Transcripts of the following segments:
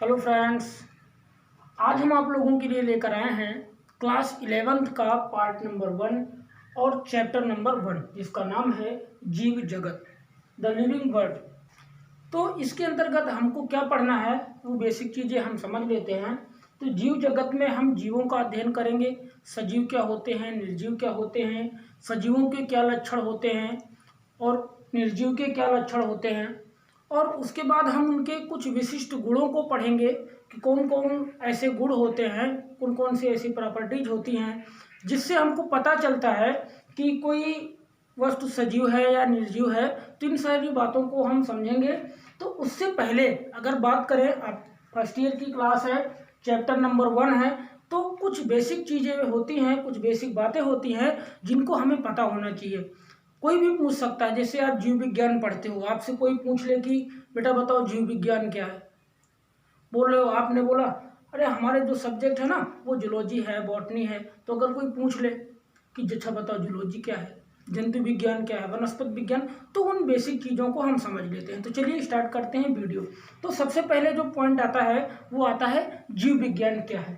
Hello friends, आज हम आप लोगों के लिए लेकर आए हैं क्लास 11th का पार्ट नंबर 1 और चैप्टर नंबर 1 जिसका नाम है जीव जगत द लिविंग वर्ल्ड। तो इसके अंतर्गत हमको क्या पढ़ना है वो बेसिक चीज़ें हम समझ लेते हैं। तो जीव जगत में हम जीवों का अध्ययन करेंगे। सजीव क्या होते हैं, निर्जीव क्या होते हैं, सजीवों के क्या लक्षण होते हैं और निर्जीव के क्या लक्षण होते हैं, और उसके बाद हम उनके कुछ विशिष्ट गुणों को पढ़ेंगे कि कौन कौन ऐसे गुण होते हैं, कौन कौन सी ऐसी प्रॉपर्टीज होती हैं जिससे हमको पता चलता है कि कोई वस्तु सजीव है या निर्जीव है। तो इन सारी बातों को हम समझेंगे। तो उससे पहले अगर बात करें, अब फर्स्ट ईयर की क्लास है, चैप्टर नंबर 1 है, तो कुछ बेसिक चीज़ें होती हैं, कुछ बेसिक बातें होती हैं जिनको हमें पता होना चाहिए। कोई भी पूछ सकता है, जैसे आप जीव विज्ञान पढ़ते हो, आपसे कोई पूछ ले कि बेटा बताओ जीव विज्ञान क्या है, बोल रहे हो, आपने बोला अरे हमारे जो सब्जेक्ट है ना वो जूलॉजी है, बॉटनी है। तो अगर कोई पूछ ले कि अच्छा बताओ जूलॉजी क्या है, जंतु विज्ञान क्या है, वनस्पति विज्ञान, तो उन बेसिक चीज़ों को हम समझ लेते हैं। तो चलिए स्टार्ट करते हैं वीडियो। तो सबसे पहले जो पॉइंट आता है वो आता है जीव विज्ञान क्या है।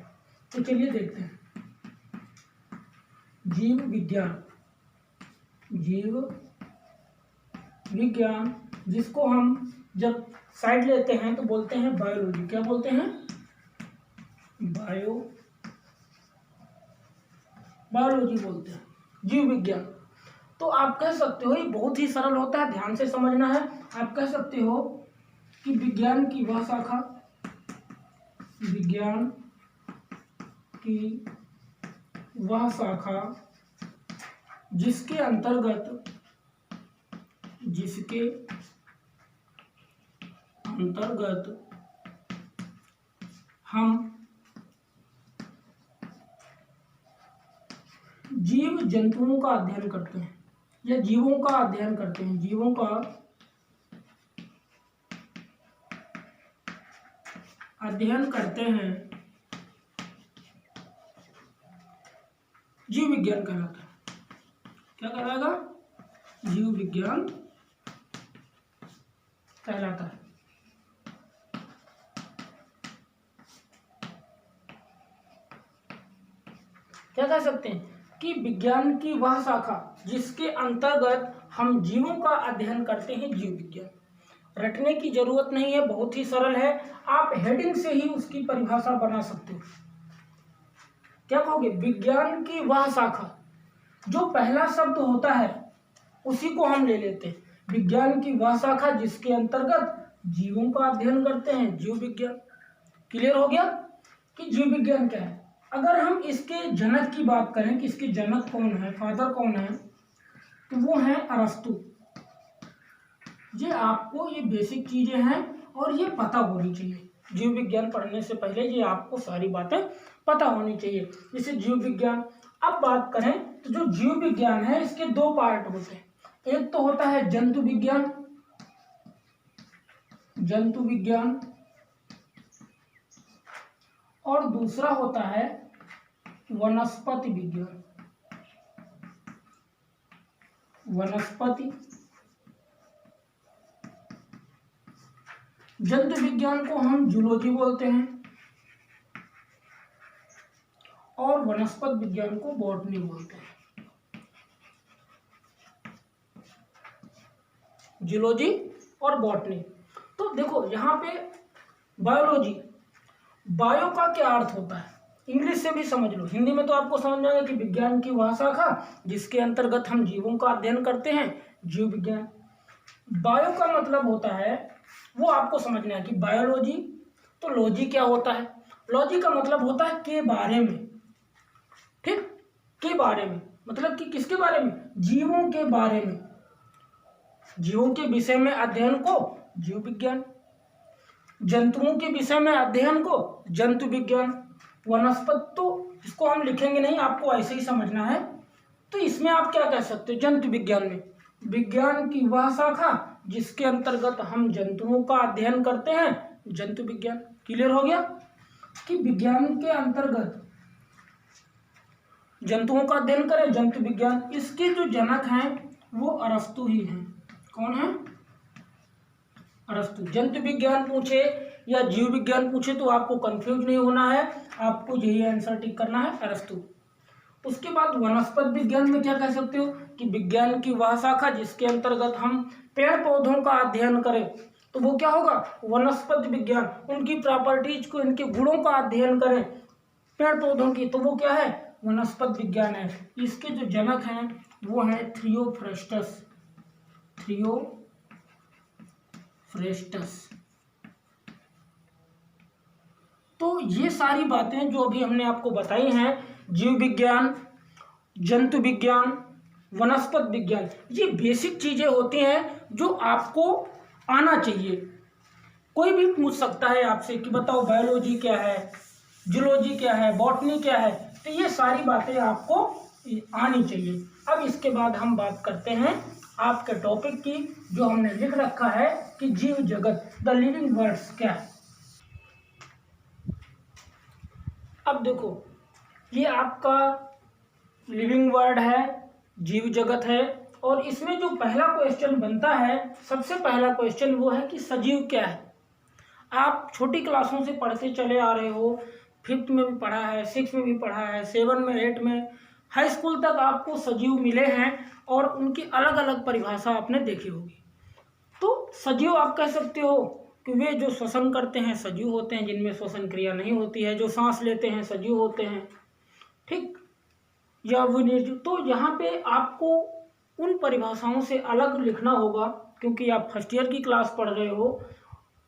तो चलिए देखते हैं जीव विज्ञान। जीव विज्ञान जिसको हम जब साइड लेते हैं तो बोलते हैं बायोलॉजी। क्या बोलते हैं? बायोलॉजी बोलते हैं, जीव विज्ञान। तो आप कह सकते हो, ये बहुत ही सरल होता है, ध्यान से समझना है। आप कह सकते हो कि विज्ञान की वह शाखा, विज्ञान की वह शाखा जिसके अंतर्गत हम जीव जंतुओं का अध्ययन करते हैं या जीवों का अध्ययन करते हैं, जीवों का अध्ययन करते हैं, जीव विज्ञान कहलाता है। क्या कहलाएगा? जीव विज्ञान कहलाता है। क्या कह सकते हैं कि विज्ञान की वह शाखा जिसके अंतर्गत हम जीवों का अध्ययन करते हैं, जीव विज्ञान। रटने की जरूरत नहीं है, बहुत ही सरल है। आप हेडिंग से ही उसकी परिभाषा बना सकते हो। क्या कहोगे? विज्ञान की वह शाखा, जो पहला शब्द होता है उसी को हम ले लेते हैं। विज्ञान की वह शाखा जिसके अंतर्गत जीवों का अध्ययन करते हैं, जीव विज्ञान। क्लियर हो गया कि जीव विज्ञान क्या है। अगर हम इसके जनक की बात करें कि इसके जनक कौन है, फादर कौन है, तो वो है अरस्तु। ये आपको ये बेसिक चीजें हैं और ये पता होनी चाहिए। जीव विज्ञान पढ़ने से पहले ये आपको सारी बातें पता होनी चाहिए। जैसे जीव विज्ञान, अब बात करें तो जो जीव विज्ञान है इसके दो पार्ट होते हैं। एक तो होता है जंतु विज्ञान, और दूसरा होता है वनस्पति विज्ञान। जंतु विज्ञान को हम जूलॉजी बोलते हैं और वनस्पति विज्ञान को बॉटनी बोलते हैं। जूलॉजी और बॉटनी। तो देखो यहाँ पे बायोलॉजी, बायो का क्या अर्थ होता है, इंग्लिश से भी समझ लो, हिंदी में तो आपको समझ में आएगा कि विज्ञान की वह शाखा जिसके अंतर्गत हम जीवों का अध्ययन करते हैं, जीव विज्ञान। बायो का मतलब होता है, वो आपको समझना है कि बायोलॉजी, तो लॉजी क्या होता है, लॉजी का मतलब होता है के बारे में। ठीक, के बारे में मतलब कि किसके बारे में? जीवों के बारे में, जीवों के विषय में अध्ययन को जीव विज्ञान, जंतुओं के विषय में अध्ययन को जंतु विज्ञान, वनस्पति तो इसको हम लिखेंगे नहीं, आपको ऐसे ही समझना है। तो इसमें आप क्या कह सकते हो? जंतु विज्ञान में विज्ञान की वह शाखा जिसके अंतर्गत हम जंतुओं का अध्ययन करते हैं, जंतु विज्ञान। क्लियर हो गया कि विज्ञान के अंतर्गत जंतुओं का अध्ययन करें, जंतु विज्ञान। इसके जो जनक हैं वो अरस्तु ही हैं। कौन है? अरस्तु। जंतु विज्ञान पूछे या जीव विज्ञान पूछे तो आपको कंफ्यूज नहीं होना है, आपको यही आंसर टिक करना है, अरस्तु। उसके बाद वनस्पत विज्ञान में क्या कह सकते हो कि विज्ञान की वह शाखा जिसके अंतर्गत हम पेड़ पौधों का अध्ययन करें, तो वो क्या होगा, वनस्पत विज्ञान। उनकी प्रॉपर्टीज को, इनके गुणों का अध्ययन करें पेड़ पौधों की, तो वो क्या है, वनस्पत विज्ञान है। इसके जो जनक हैं वो हैं थियोफ्रेस्टस, थियोफ्रेस्टस। तो ये सारी बातें जो अभी हमने आपको बताई हैं, जीव विज्ञान, जंतु विज्ञान, वनस्पत विज्ञान, ये बेसिक चीजें होती हैं जो आपको आना चाहिए। कोई भी पूछ सकता है आपसे कि बताओ बायोलॉजी क्या है, जूलॉजी क्या है, बॉटनी क्या है, तो ये सारी बातें आपको आनी चाहिए। अब इसके बाद हम बात करते हैं आपके टॉपिक की, जो हमने लिख रखा है कि जीव जगत, द लिविंग वर्ड्स क्या है। अब देखो, ये आपका लिविंग वर्ड है, जीव जगत है, और इसमें जो पहला क्वेश्चन बनता है, सबसे पहला क्वेश्चन वो है कि सजीव क्या है। आप छोटी क्लासों से पढ़ते चले आ रहे हो, 5th में भी पढ़ा है, 6th में भी पढ़ा है, 7 में, 8 में, हाई स्कूल तक आपको सजीव मिले हैं और उनकी अलग अलग परिभाषा आपने देखी होगी। तो सजीव आप कह सकते हो कि वे जो श्वसन करते हैं सजीव होते हैं, जिनमें श्वसन क्रिया नहीं होती है, जो सांस लेते हैं सजीव होते हैं, ठीक, या वो निर्जीव। तो यहाँ पे आपको उन परिभाषाओं से अलग लिखना होगा, क्योंकि आप फर्स्ट ईयर की क्लास पढ़ रहे हो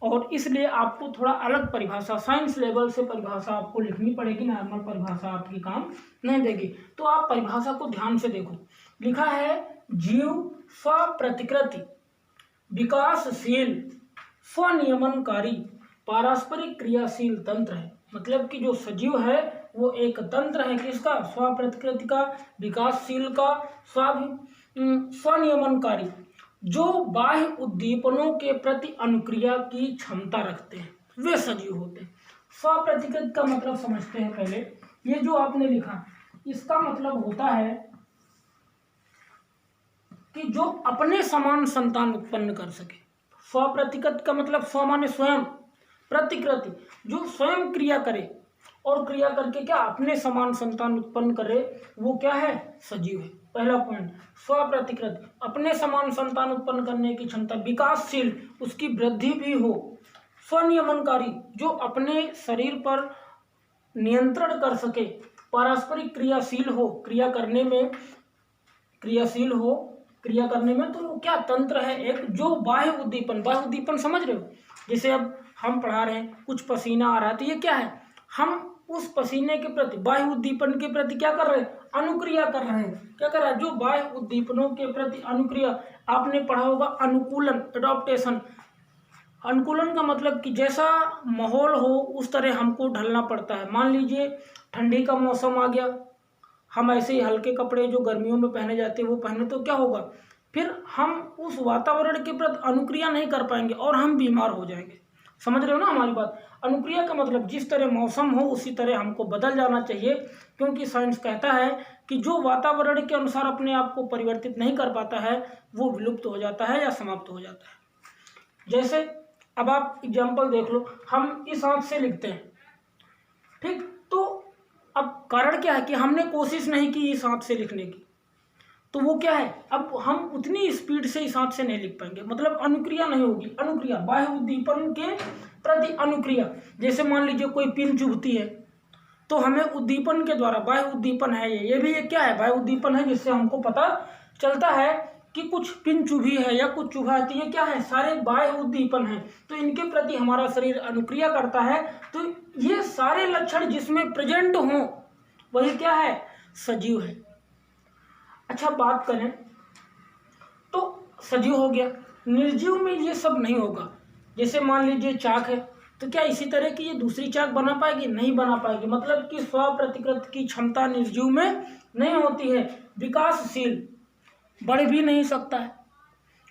और इसलिए आपको थोड़ा अलग परिभाषा, साइंस लेवल से परिभाषा आपको लिखनी पड़ेगी, नॉर्मल परिभाषा आपकी काम नहीं देगी। तो आप परिभाषा को ध्यान से देखो। लिखा है जीव स्वप्रतिकृति, विकासशील, स्वनियमनकारी, पारस्परिक क्रियाशील तंत्र है। मतलब कि जो सजीव है वो एक तंत्र है, किसका, स्वप्रतिकृति का, विकासशील का, स्वनियमनकारी, जो बाह्य उद्दीपनों के प्रति अनुक्रिया की क्षमता रखते हैं, वे सजीव होते हैं। स्वप्रतिकृत का मतलब समझते हैं पहले। ये जो आपने लिखा, इसका मतलब होता है कि जो अपने समान संतान उत्पन्न कर सके। स्वप्रतिकृत का मतलब स्व माने स्वयं, प्रतिकृति जो स्वयं क्रिया करे और क्रिया करके क्या अपने समान संतान उत्पन्न करे, वो क्या है, सजीव है। पहला पॉइंट, स्वप्रतिकृत, अपने समान संतान उत्पन्न करने की क्षमता, विकासशील, उसकी वृद्धि भी हो, स्वनियमनकारी, जो अपने शरीर पर नियंत्रण कर सके, पारस्परिक क्रियाशील हो, क्रिया करने में क्रियाशील हो, क्रिया करने में, तो क्या तंत्र है एक, जो बाह्य उद्दीपन, बाह्य उद्दीपन समझ रहे हो, जैसे अब हम पढ़ा रहे हैं, कुछ पसीना आ रहा है, तो ये क्या है, हम उस पसीने के प्रति, बाह्य उद्दीपन के प्रति क्या कर रहे हैं, अनुक्रिया कर रहे हैं। क्या कर रहा है, जो बाह्य उद्दीपनों के प्रति अनुक्रिया। आपने पढ़ा होगा अनुकूलन, एडॉप्टेशन। अनुकूलन का मतलब कि जैसा माहौल हो उस तरह हमको ढलना पड़ता है। मान लीजिए ठंडी का मौसम आ गया, हम ऐसे ही हल्के कपड़े जो गर्मियों में पहने जाते हैं वो पहने, तो क्या होगा, फिर हम उस वातावरण के प्रति अनुक्रिया नहीं कर पाएंगे और हम बीमार हो जाएंगे। समझ रहे हो ना हमारी बात। अनुक्रिया का मतलब जिस तरह मौसम हो उसी तरह हमको बदल जाना चाहिए, क्योंकि साइंस कहता है कि जो वातावरण के अनुसार अपने आप को परिवर्तित नहीं कर पाता है वो विलुप्त हो जाता है या समाप्त हो जाता है। जैसे अब आप एग्जाम्पल देख लो, हम इस हाथ से लिखते हैं, ठीक, तो अब कारण क्या है कि हमने कोशिश नहीं की इस हाथ से लिखने की, तो वो क्या है, अब हम उतनी स्पीड से इस हाथ से नहीं लिख पाएंगे, मतलब अनुक्रिया नहीं होगी। अनुक्रिया, बाह्य उद्दीपन के प्रति अनुक्रिया। जैसे मान लीजिए कोई पिन चुभती है, तो हमें उद्दीपन के द्वारा, बाह्य उद्दीपन है ये भी एक क्या है, बाह्य उद्दीपन है, जिससे हमको पता चलता है कि कुछ पिन चुभी है या कुछ चुभा है, तो ये क्या है, सारे बाह्य उद्दीपन है, तो इनके प्रति हमारा शरीर अनुक्रिया करता है। तो ये सारे लक्षण जिसमें प्रेजेंट हों वही क्या है, सजीव है। अच्छा, बात करें तो सजीव हो गया। निर्जीव में ये सब नहीं होगा। जैसे मान लीजिए चाक है, तो क्या इसी तरह की ये दूसरी चाक बना पाएगी, नहीं बना पाएगी। मतलब कि स्वप्रतिकृत की क्षमता निर्जीव में नहीं होती है। विकासशील, बढ़ भी नहीं सकता है।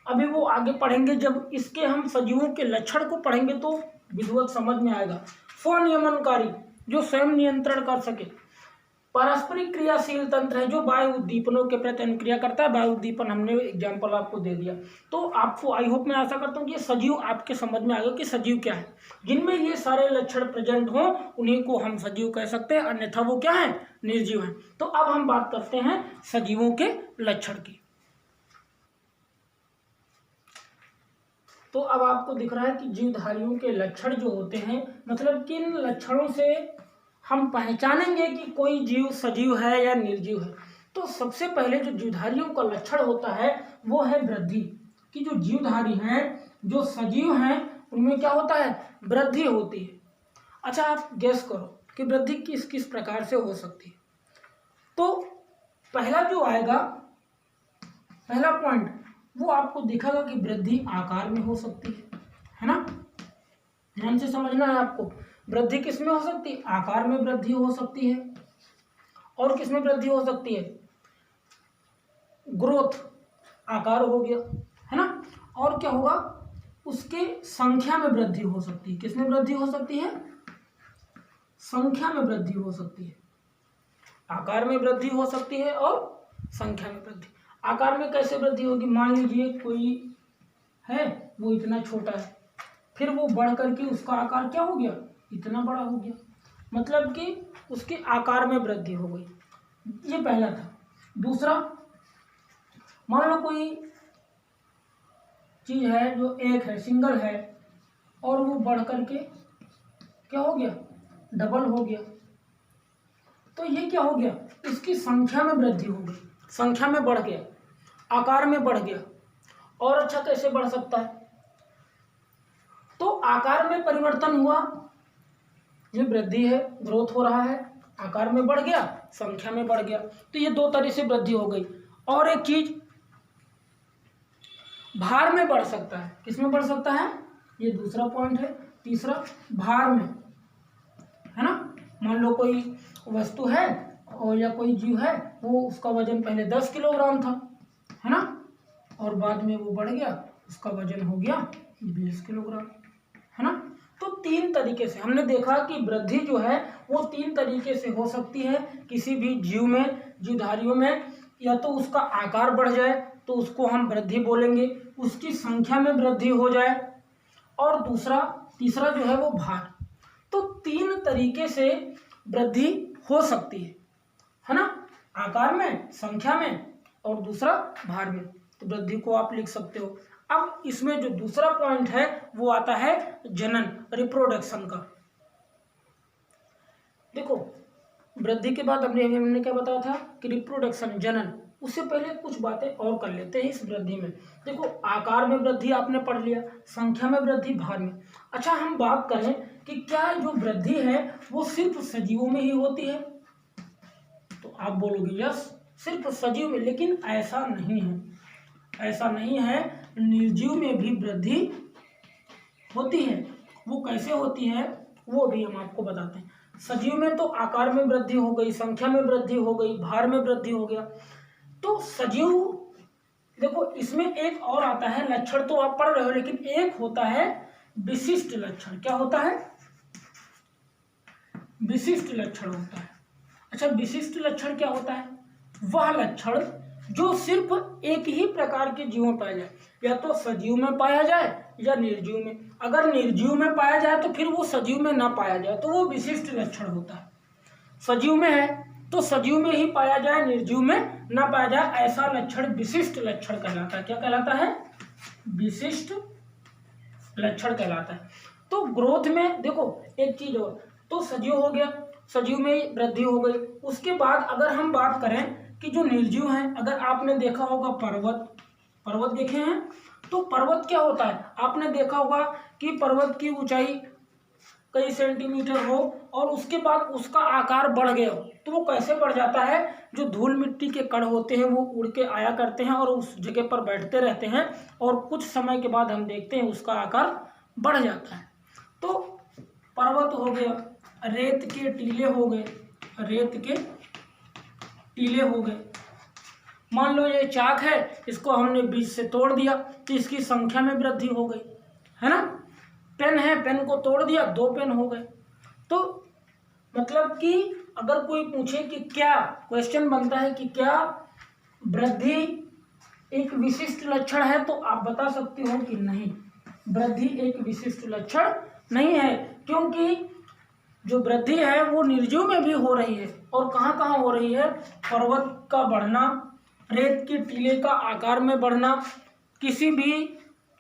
अभी वो आगे पढ़ेंगे, जब इसके हम सजीवों के लक्षण को पढ़ेंगे तो विधिवत समझ में आएगा। स्वनियमनकारी, जो स्वयं नियंत्रण कर सके। पारस्परिक क्रियाशील तंत्र है जो वायु उद्दीपनों के प्रति अनुक्रिया करता है। वायु उद्दीपन हमने एग्जाम्पल आपको दे दिया। तो आपको आई होप मैं आशा करता हूँ कि ये सजीव आपके समझ में आ गया कि सजीव क्या है। जिनमें ये सारे लक्षण प्रेजेंट हों उन्हीं को हम सजीव कह सकते हैं, अन्यथा वो क्या है, निर्जीव है। तो अब हम बात करते हैं सजीवों के लक्षण की। तो अब आपको दिख रहा है कि जीवधारियों के लक्षण जो होते हैं, मतलब किन लक्षणों से हम पहचानेंगे कि कोई जीव सजीव है या निर्जीव है। तो सबसे पहले जो जीवधारियों का लक्षण होता है वो है वृद्धि। कि जो जीवधारी हैं, जो सजीव हैं, उनमें क्या होता है, वृद्धि होती है। अच्छा, आप गेस करो कि वृद्धि किस किस प्रकार से हो सकती है। तो पहला जो आएगा, पहला पॉइंट, वो आपको दिखेगा कि वृद्धि आकार में हो सकती है ना। ध्यान से समझना है आपको। वृद्धि किस में हो सकती है, आकार में वृद्धि हो सकती है। और किस में वृद्धि हो सकती है, ग्रोथ, आकार हो गया, है ना। और क्या होगा, उसके संख्या में वृद्धि हो सकती है। किस में वृद्धि हो सकती है, संख्या में वृद्धि हो सकती है। आकार में वृद्धि हो सकती है और संख्या में वृद्धि। आकार में कैसे वृद्धि होगी, मान लीजिए कोई है वो इतना छोटा है, फिर वो बढ़ करके उसका आकार क्या हो गया, इतना बड़ा हो गया, मतलब कि उसके आकार में वृद्धि हो गई। ये पहला था। दूसरा, मान लो कोई चीज है जो एक है, सिंगल है, और वो बढ़ करके क्या हो गया, डबल हो गया। तो ये क्या हो गया, इसकी संख्या में वृद्धि हो गई, संख्या में बढ़ गया, आकार में बढ़ गया। और अच्छा कैसे बढ़ सकता है, तो आकार में परिवर्तन हुआ, ये वृद्धि है, ग्रोथ हो रहा है, आकार में बढ़ गया, संख्या में बढ़ गया। तो ये दो तरह से वृद्धि हो गई। और एक चीज, भार में बढ़ सकता है। किस में बढ़ सकता है, ये दूसरा पॉइंट है। तीसरा, भार में, है ना। मान लो कोई वस्तु है और या कोई जीव है, वो उसका वजन पहले 10 किलोग्राम था, है ना, और बाद में वो बढ़ गया, उसका वजन हो गया 20 किलोग्राम, है ना। तो तीन तरीके से हमने देखा कि वृद्धि जो है वो तीन तरीके से हो सकती है किसी भी जीव में, जीवधारियों में। या तो उसका आकार बढ़ जाए तो उसको हम वृद्धि बोलेंगे, उसकी संख्या में वृद्धि हो जाए, और तीसरा जो है वो भार। तो तीन तरीके से वृद्धि हो सकती है ना, आकार में, संख्या में, और दूसरा भार में। तो वृद्धि को आप लिख सकते हो। अब इसमें जो दूसरा पॉइंट है वो आता है जनन, रिप्रोडक्शन का। देखो, वृद्धि के बाद हमने क्या बताया था कि रिप्रोडक्शन, जनन। उससे पहले कुछ बातें और कर लेते हैं इस वृद्धि में। देखो, आकार में वृद्धि आपने पढ़ लिया, संख्या में वृद्धि, भार में। अच्छा, हम बात करें कि क्या जो वृद्धि है वो सिर्फ सजीवों में ही होती है, तो आप बोलोगे यस, सिर्फ सजीव में। लेकिन ऐसा नहीं है, ऐसा नहीं है। निर्जीव में भी वृद्धि होती है। वो कैसे होती है वो भी हम आपको बताते हैं। सजीव में तो आकार में वृद्धि हो गई, संख्या में वृद्धि हो गई, भार में वृद्धि हो गया। तो सजीव, देखो इसमें एक और आता है लक्षण, तो आप पढ़ रहे हो, लेकिन एक होता है विशिष्ट लक्षण। क्या होता है, विशिष्ट लक्षण होता है। अच्छा, विशिष्ट लक्षण क्या होता है, वह लक्षण जो सिर्फ एक ही प्रकार के जीवों में पाया जाए, या तो सजीव में पाया जाए या निर्जीव में। अगर निर्जीव में पाया जाए तो फिर वो सजीव में ना पाया जाए, तो वो विशिष्ट लक्षण होता है। सजीव में है तो सजीव में ही पाया जाए, निर्जीव में ना पाया जाए, ऐसा लक्षण विशिष्ट लक्षण कहलाता है। क्या कहलाता है, विशिष्ट लक्षण कहलाता है। तो ग्रोथ में देखो एक चीज और, तो सजीव हो गया, सजीव में वृद्धि हो गई। उसके बाद अगर हम बात करें कि जो निर्जीव हैं, अगर आपने देखा होगा पर्वत देखे हैं, तो पर्वत क्या होता है, आपने देखा होगा कि पर्वत की ऊंचाई कई सेंटीमीटर हो और उसके बाद उसका आकार बढ़ गया हो, तो वो कैसे बढ़ जाता है, जो धूल मिट्टी के कण होते हैं वो उड़ के आया करते हैं और उस जगह पर बैठते रहते हैं, और कुछ समय के बाद हम देखते हैं उसका आकार बढ़ जाता है। तो पर्वत हो गया, रेत के टीले हो गए, रेत के टीले हो गए। मान लो ये चाक है, इसको हमने बीच से तोड़ दिया तो इसकी संख्या में वृद्धि हो गई, है ना। पेन है, पेन को तोड़ दिया, 2 पेन हो गए। तो मतलब कि अगर कोई पूछे कि क्या, क्वेश्चन बनता है कि क्या वृद्धि एक विशिष्ट लक्षण है, तो आप बता सकते हो कि नहीं, वृद्धि एक विशिष्ट लक्षण नहीं है, क्योंकि जो वृद्धि है वो निर्जीव में भी हो रही है। और कहाँ कहाँ हो रही है? पर्वत का बढ़ना, रेत के टीले का आकार में बढ़ना, किसी भी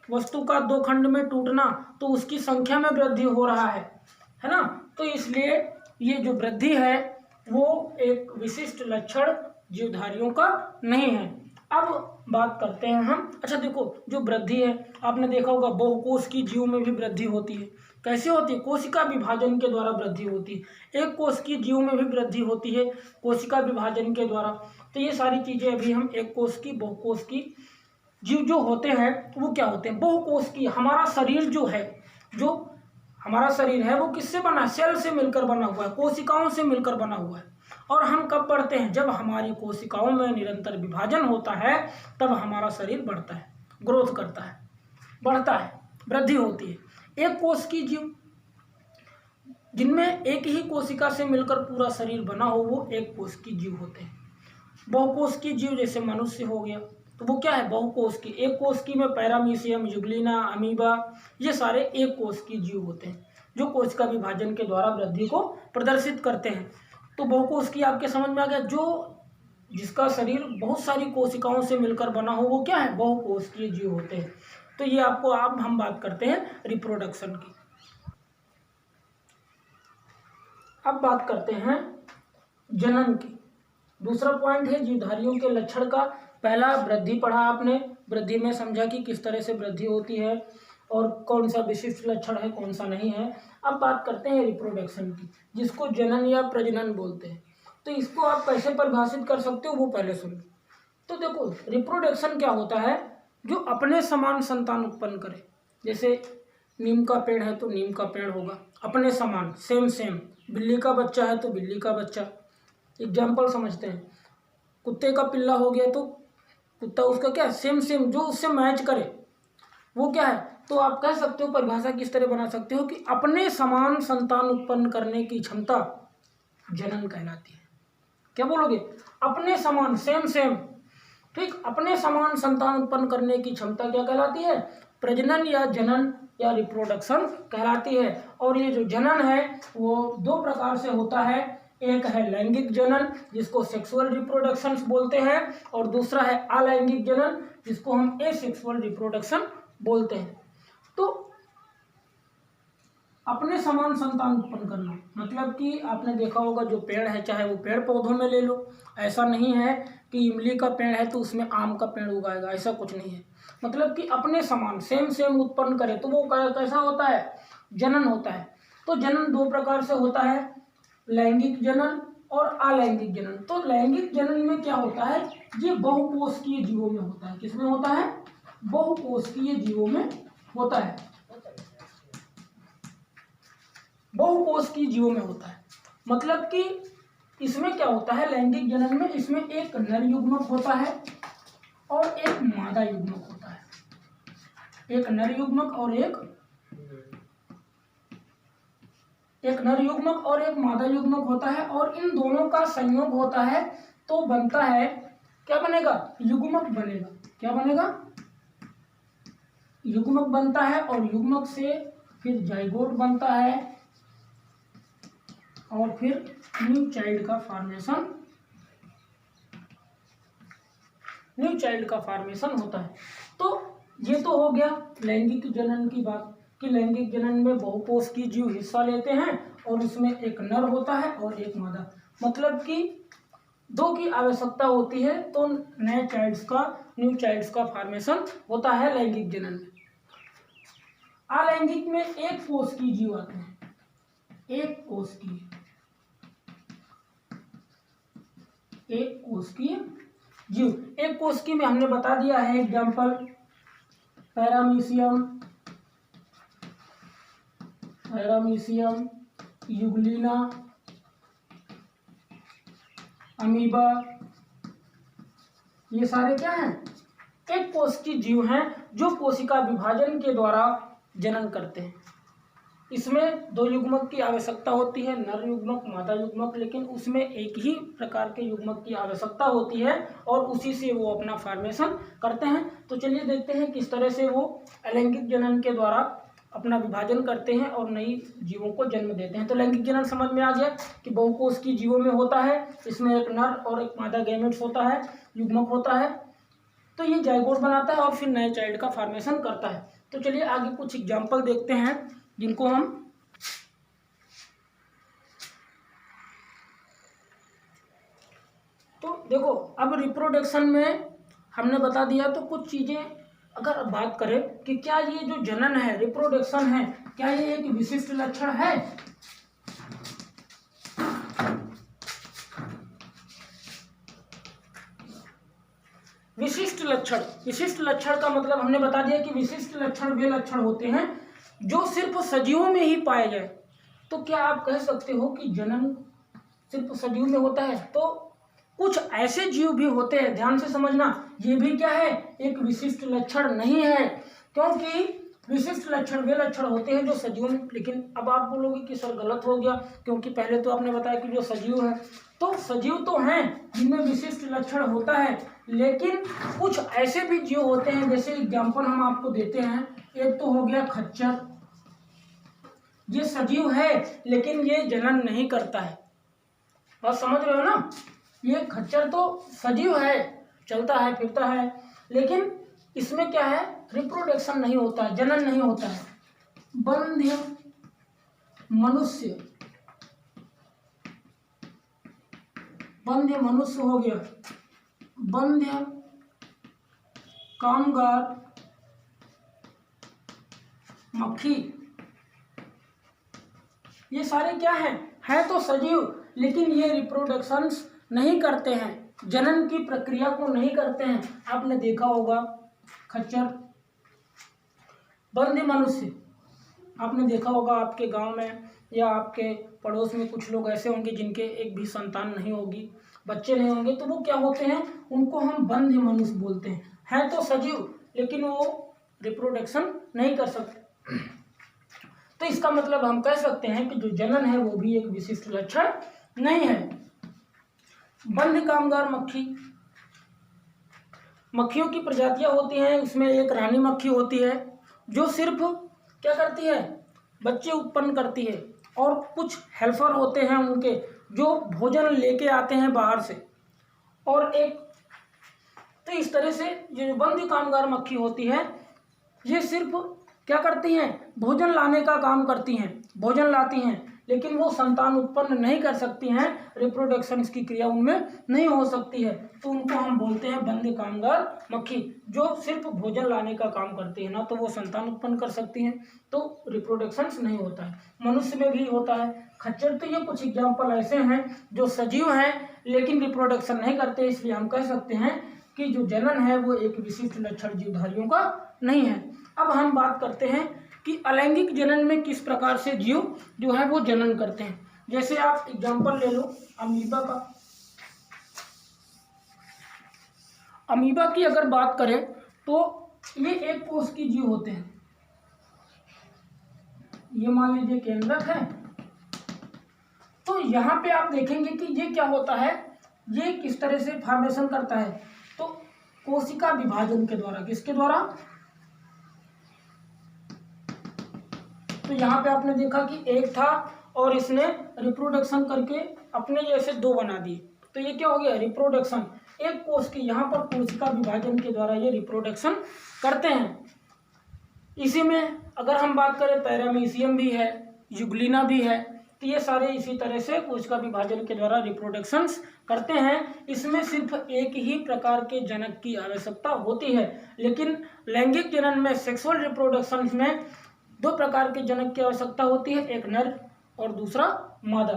वस्तु का दो खंड में टूटना, तो उसकी संख्या में वृद्धि हो रहा है ना। तो इसलिए ये जो वृद्धि है वो एक विशिष्ट लक्षण जीवधारियों का नहीं है। अब बात करते हैं हम, अच्छा देखो, जो वृद्धि है आपने देखा होगा बहुकोश की जीव में भी वृद्धि होती है। कैसे होती है? कोशिका विभाजन के द्वारा वृद्धि होती है। एक कोश की जीव में भी वृद्धि होती है कोशिका विभाजन के द्वारा। तो ये सारी चीजें अभी हम एक कोश की, बहुकोश की जीव जो होते हैं वो क्या होते हैं? बहुकोश की। हमारा शरीर जो है, जो हमारा शरीर है वो किससे बना है? सेल से मिलकर बना हुआ है, कोशिकाओं से मिलकर बना हुआ है। और हम कब बढ़ते हैं? जब हमारी कोशिकाओं में निरंतर विभाजन होता है तब हमारा शरीर बढ़ता है, ग्रोथ करता है, बढ़ता है, वृद्धि होती है। एक कोश की जीव जिनमें एक ही कोशिका से मिलकर पूरा शरीर बना हो वो एक कोश की जीव होते हैं। बहुकोश की जीव जैसे मनुष्य हो गया तो वो क्या है? बहुकोश की। एक कोश की में पैरामीशियम, युग्लिना, अमीबा, ये सारे एक कोश की जीव होते हैं जो कोशिका विभाजन के द्वारा वृद्धि को प्रदर्शित करते हैं। तो बहुकोश की आपके समझ में आ गया, जो जिसका शरीर बहुत सारी कोशिकाओं से मिलकर बना हो वो क्या है? बहुकोशिकीय जीव होते हैं। तो ये आपको, अब हम बात करते हैं रिप्रोडक्शन की। अब बात करते हैं जनन की। दूसरा पॉइंट है जीवधारियों के लक्षण का। पहला वृद्धि पढ़ा आपने, वृद्धि में समझा कि किस तरह से वृद्धि होती है और कौन सा विशिष्ट लक्षण है, कौन सा नहीं है। अब बात करते हैं रिप्रोडक्शन की, जिसको जनन या प्रजनन बोलते हैं। तो इसको आप कैसे परिभाषित कर सकते हो वो पहले सुनो। तो देखो, रिप्रोडक्शन क्या होता है? जो अपने समान संतान उत्पन्न करे। जैसे नीम का पेड़ है तो नीम का पेड़ होगा, अपने समान, सेम सेम। बिल्ली का बच्चा है तो बिल्ली का बच्चा। एग्जाम्पल समझते हैं, कुत्ते का पिल्ला हो गया तो कुत्ता उसका क्या है? सेम सेम, जो उससे मैच करे वो क्या है? तो आप कह सकते हो, परिभाषा किस तरह बना सकते हो कि अपने समान संतान उत्पन्न करने की क्षमता जनन कहलाती है। क्या बोलोगे? अपने समान, सेम सेम, ठीक। अपने समान संतान उत्पन्न करने की क्षमता क्या कहलाती है? प्रजनन या जनन या रिप्रोडक्शन कहलाती है। और ये जो जनन है वो दो प्रकार से होता है। एक है लैंगिक जनन जिसको सेक्सुअल रिप्रोडक्शन बोलते हैं, और दूसरा है अलैंगिक जनन जिसको हम एसेक्सुअल रिप्रोडक्शन बोलते हैं। तो अपने समान संतान उत्पन्न करना मतलब कि आपने देखा होगा जो पेड़ है, चाहे वो पेड़ पौधों में ले लो, ऐसा नहीं है कि इमली का पेड़ है तो उसमें आम का पेड़ उगाएगा, ऐसा कुछ नहीं है। मतलब कि अपने समान, सेम सेम उत्पन्न करे तो वो कैसा होता है? जनन होता है। तो जनन दो प्रकार से होता है, लैंगिक जनन और अलैंगिक जनन। तो लैंगिक जनन में क्या होता है? ये बहुकोशिकीय जीवों में होता है। किसमें होता है? बहुकोशिकीय जीवों में होता है, बहुकोशिकीय जीवों में होता है। मतलब कि इसमें क्या होता है? लैंगिक जनन में इसमें एक नर युग्मक होता है और एक मादा युग्मक होता है। एक नर युग्मक और एक नर युग्मक और एक मादा युग्मक होता है, और इन दोनों का संयोग होता है तो बनता है, क्या बनेगा? युग्मक बनेगा। क्या बनेगा? युग्मक बनता है, और युग्मक से फिर जाइगोट बनता है, और फिर न्यू चाइल्ड का फॉर्मेशन होता है। तो ये तो हो गया लैंगिक जनन की बात, कि लैंगिक जनन में बहुकोश की जीव हिस्सा लेते हैं और उसमें एक नर होता है और एक मादा। मतलब कि दो की आवश्यकता होती है तो न्यू चाइल्ड्स का फॉर्मेशन होता है लैंगिक जनन में। अलैंगिक में एक कोश की जीव आते हैं, एक कोश की जीव। एक कोश की में हमने बता दिया है एग्जाम्पल, पैरामीशियम, युग्लिना, अमीबा, ये सारे क्या हैं? एक कोश की जीव हैं जो कोशिका विभाजन के द्वारा जनन करते हैं। इसमें दो युग्मक की आवश्यकता होती है, नर युग्मक मादा युग्मक, लेकिन उसमें एक ही प्रकार के युग्मक की आवश्यकता होती है और उसी से वो अपना फॉर्मेशन करते हैं। तो चलिए देखते हैं किस तरह से वो अलैंगिक जनन के द्वारा अपना विभाजन करते हैं और नई जीवों को जन्म देते हैं। तो लैंगिक जनन समझ में आ गया कि बहुकोष की जीवों में होता है, इसमें एक नर और एक मादा गैमेट्स होता है, युग्मक होता है, तो ये जाइगोट बनाता है और फिर नए चाइल्ड का फॉर्मेशन करता है। तो चलिए आगे कुछ एग्जाम्पल देखते हैं जिनको हम तो देखो, अब रिप्रोडक्शन में हमने बता दिया। तो कुछ चीजें अगर बात करें कि क्या ये जो जनन है, रिप्रोडक्शन है, क्या ये एक विशिष्ट लक्षण है? विशिष्ट लक्षण, विशिष्ट लक्षण का मतलब हमने बता दिया कि विशिष्ट लक्षण वे लक्षण होते हैं जो सिर्फ सजीवों में ही पाए जाए। तो क्या आप कह सकते हो कि जनन सिर्फ सजीव में होता है? तो कुछ ऐसे जीव भी होते हैं, ध्यान से समझना, ये भी क्या है, एक विशिष्ट लक्षण नहीं है, क्योंकि विशिष्ट लक्षण वे लक्षण होते हैं जो सजीव में। लेकिन अब आप बोलोगे कि सर गलत हो गया, क्योंकि पहले तो आपने बताया कि जो सजीव है, तो सजीव तो हैं जिनमें विशिष्ट लक्षण होता है, लेकिन कुछ ऐसे भी जीव होते हैं, जैसे एग्जाम्पल हम आपको देते हैं। एक तो हो गया खच्चर, ये सजीव है लेकिन ये जनन नहीं करता है। बात समझ रहे हो ना? ये खच्चर तो सजीव है, चलता है फिरता है, लेकिन इसमें क्या है, रिप्रोडक्शन नहीं होता है, जनन नहीं होता है। बंध्य मनुष्य, बंध्य मनुष्य हो गया, बंध्य कामगार मक्खी, ये सारे क्या हैं, है तो सजीव, लेकिन ये रिप्रोडक्शंस नहीं करते हैं, जनन की प्रक्रिया को नहीं करते हैं। आपने देखा होगा खच्चर, बंध्य मनुष्य, आपने देखा होगा आपके गांव में या आपके पड़ोस में कुछ लोग ऐसे होंगे जिनके एक भी संतान नहीं होगी, बच्चे नहीं होंगे, तो वो क्या होते हैं, उनको हम बंध्य मनुष्य बोलते हैं। है तो सजीव लेकिन वो रिप्रोडक्शन नहीं कर सकते। तो इसका मतलब हम कह सकते हैं कि जो जनन है वो भी एक विशिष्ट लक्षण नहीं है। बंध्य कामगार मक्खी, मक्खियों की प्रजातियां होती हैं, उसमें एक रानी मक्खी होती है जो सिर्फ क्या करती है, बच्चे उत्पन्न करती है, और कुछ हेल्पर होते हैं उनके जो भोजन लेके आते हैं बाहर से। और एक तो इस तरह से जो बंध्य कामगार मक्खी होती है, ये सिर्फ क्या करती हैं, भोजन लाने का काम करती हैं, भोजन लाती हैं, लेकिन वो संतान उत्पन्न नहीं कर सकती हैं, रिप्रोडक्शन की क्रिया उनमें नहीं हो सकती है। तो उनको हम बोलते हैं बंध्य कामगार मक्खी, जो सिर्फ भोजन लाने का काम करती है, ना तो वो संतान उत्पन्न कर सकती हैं, तो रिप्रोडक्शन नहीं होता है। मनुष्य में भी होता है, खच्चर। तो ये कुछ एग्जाम्पल ऐसे हैं जो सजीव हैं लेकिन रिप्रोडक्शन नहीं करते, इसलिए हम कह सकते हैं कि जो जनन है वो एक विशिष्ट लक्षण जीवधारियों का नहीं है। अब हम बात करते हैं कि अलैंगिक जनन में किस प्रकार से जीव जो है वो जनन करते हैं। जैसे आप एग्जाम्पल ले लो अमीबा का। अमीबा की अगर बात करें तो ये एक कोष की जीव होते हैं। ये मान लीजिए केंद्रक है, तो यहाँ पे आप देखेंगे कि ये क्या होता है, ये किस तरह से फॉर्मेशन करता है, तो कोशिका विभाजन के द्वारा। किसके द्वारा? तो यहाँ पे आपने देखा कि एक था और इसने रिप्रोडक्शन करके अपने जैसे दो बना दिए, तो ये क्या हो गया, रिप्रोडक्शन। एक कोष की यहाँ पर कोशिका विभाजन के द्वारा ये रिप्रोडक्शन करते हैं। इसी में अगर हम बात करें पैरामीशियम भी है, युग्लिना भी है, तो ये सारे इसी तरह से कोशिका विभाजन के द्वारा रिप्रोडक्शंस करते हैं। इसमें सिर्फ एक ही प्रकार के जनक की आवश्यकता होती है, लेकिन लैंगिक जनन में, सेक्सुअल रिप्रोडक्शन में दो प्रकार के जनक की आवश्यकता होती है, एक नर और दूसरा मादा।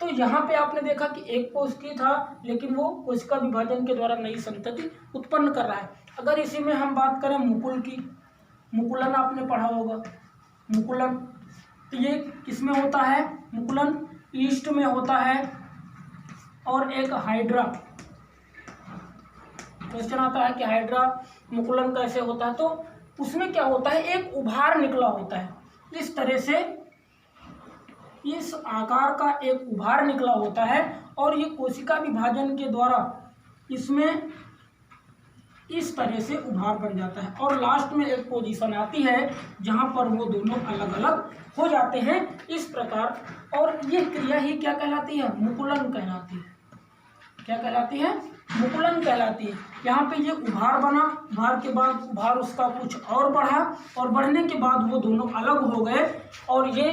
तो यहाँ पे आपने देखा कि एक कोष की था लेकिन वो कोशिका विभाजन के द्वारा नई संतति उत्पन्न कर रहा है। अगर इसी में हम बात करें मुकुल की, मुकुलन आपने पढ़ा होगा, मुकुलन, तो ये किसमें होता है, मुकुलन ईस्ट में होता है। और एक हाइड्रा, क्वेश्चन आता है कि हाइड्रा मुकुलन कैसे होता है, तो उसमें क्या होता है, एक उभार निकला होता है, इस तरह से इस आकार का एक उभार निकला होता है और ये कोशिका विभाजन के द्वारा इसमें इस तरह से उभार बन जाता है और लास्ट में एक पोजीशन आती है जहां पर वो दोनों अलग अलग हो जाते हैं इस प्रकार। और ये क्रिया ही क्या कहलाती है? मुकुलन कहलाती है। क्या कहलाती है? मुकुलन कहलाती है। यहाँ पे ये उभार बना, उभार के बाद उभार उसका कुछ और बढ़ा और बढ़ने के बाद वो दोनों अलग हो गए। और ये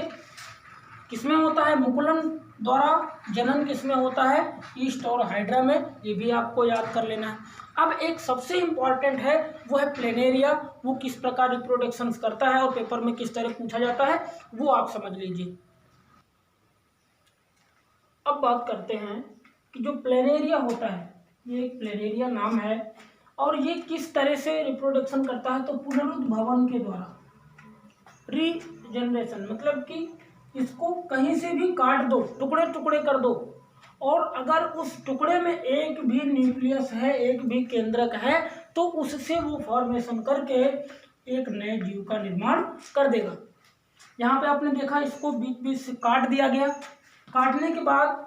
किसमें होता है? मुकुलन द्वारा जनन किसमें होता है? ईस्ट और हाइड्रा में। ये भी आपको याद कर लेना है। अब एक सबसे इम्पॉर्टेंट है वो है प्लेनेरिया। वो किस प्रकार रिप्रोडक्शन करता है और पेपर में किस तरह पूछा जाता है वो आप समझ लीजिए। अब बात करते हैं कि जो प्लेनेरिया होता है, ये एक प्लेनेरिया नाम है और ये किस तरह से रिप्रोडक्शन करता है? तो पुनरुद्भवन के द्वारा, रीजनरेशन, मतलब कि इसको कहीं से भी काट दो, टुकड़े टुकड़े कर दो और अगर उस टुकड़े में एक भी न्यूक्लियस है, एक भी केंद्रक है, तो उससे वो फॉर्मेशन करके एक नए जीव का निर्माण कर देगा। यहाँ पे आपने देखा इसको बीच बीच से काट दिया गया। काटने के बाद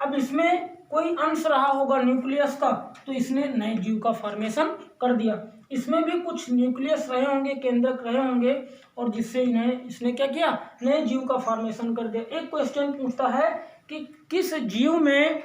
अब इसमें कोई अंश रहा होगा न्यूक्लियस का, तो इसने नए जीव का फॉर्मेशन कर दिया। इसमें भी कुछ न्यूक्लियस रहे होंगे, केंद्रक रहे होंगे और जिससे इसने क्या किया? नए जीव का फॉर्मेशन कर दिया। एक क्वेश्चन पूछता है कि किस जीव में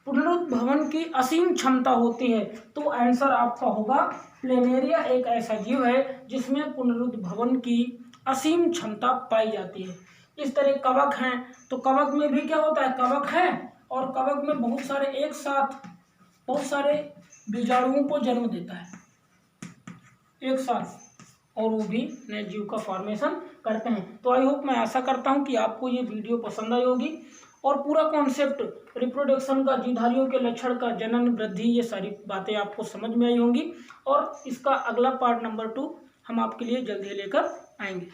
पुनरुद्भवन की असीम क्षमता होती है? तो आंसर आपका होगा प्लेनेरिया एक ऐसा जीव है जिसमें पुनरुद्भवन की असीम क्षमता पाई जाती है। इस तरह कवक हैं, तो कवक में भी क्या होता है? कवक है और कवक में बहुत सारे एक साथ बहुत सारे बीजाणुओं को जन्म देता है एक साथ और वो भी नए जीव का फॉर्मेशन करते हैं। तो आई होप, मैं आशा करता हूँ कि आपको ये वीडियो पसंद आई होगी और पूरा कॉन्सेप्ट रिप्रोडक्शन का, जीवधारियों के लक्षण का, जनन, वृद्धि, ये सारी बातें आपको समझ में आई होंगी। और इसका अगला पार्ट नंबर 2 हम आपके लिए जल्दी लेकर आएंगे।